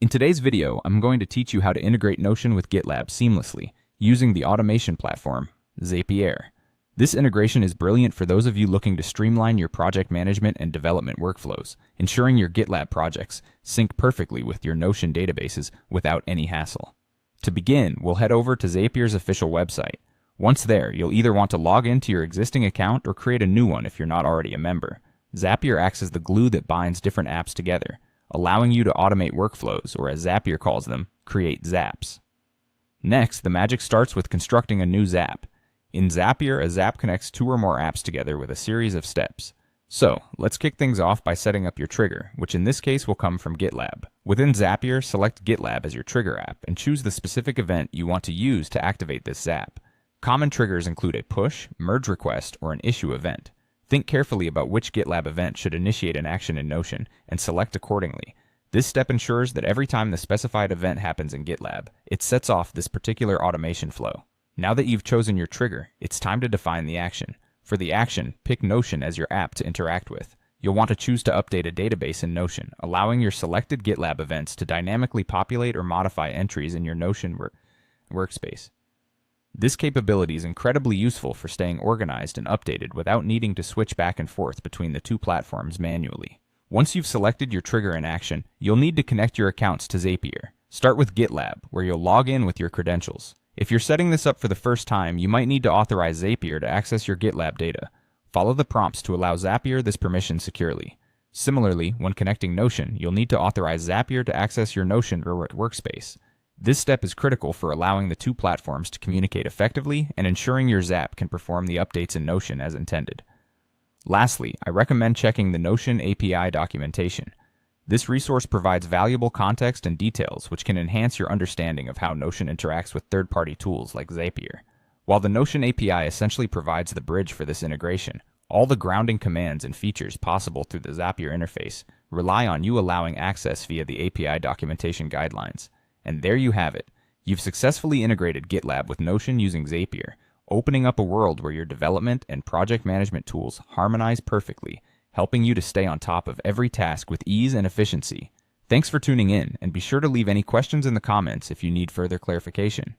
In today's video, I'm going to teach you how to integrate Notion with GitLab seamlessly using the automation platform, Zapier. This integration is brilliant for those of you looking to streamline your project management and development workflows, ensuring your GitLab projects sync perfectly with your Notion databases without any hassle. To begin, we'll head over to Zapier's official website. Once there, you'll either want to log into your existing account or create a new one if you're not already a member. Zapier acts as the glue that binds different apps together, allowing you to automate workflows, or as Zapier calls them, create zaps. Next, the magic starts with constructing a new zap. In Zapier, a zap connects two or more apps together with a series of steps. So, let's kick things off by setting up your trigger, which in this case will come from GitLab. Within Zapier, select GitLab as your trigger app and choose the specific event you want to use to activate this zap. Common triggers include a push, merge request, or an issue event. Think carefully about which GitLab event should initiate an action in Notion and select accordingly. This step ensures that every time the specified event happens in GitLab, it sets off this particular automation flow. Now that you've chosen your trigger, it's time to define the action. For the action, pick Notion as your app to interact with. You'll want to choose to update a database in Notion, allowing your selected GitLab events to dynamically populate or modify entries in your Notion workspace. This capability is incredibly useful for staying organized and updated without needing to switch back and forth between the two platforms manually. Once you've selected your trigger in action, you'll need to connect your accounts to Zapier. Start with GitLab, where you'll log in with your credentials. If you're setting this up for the first time, you might need to authorize Zapier to access your GitLab data. Follow the prompts to allow Zapier this permission securely. Similarly, when connecting Notion, you'll need to authorize Zapier to access your Notion workspace. This step is critical for allowing the two platforms to communicate effectively and ensuring your Zap can perform the updates in Notion as intended. Lastly, I recommend checking the Notion API documentation. This resource provides valuable context and details which can enhance your understanding of how Notion interacts with third-party tools like Zapier. While the Notion API essentially provides the bridge for this integration, all the grounding commands and features possible through the Zapier interface rely on you allowing access via the API documentation guidelines. And there you have it. You've successfully integrated GitLab with Notion using Zapier, opening up a world where your development and project management tools harmonize perfectly, helping you to stay on top of every task with ease and efficiency. Thanks for tuning in, and be sure to leave any questions in the comments if you need further clarification.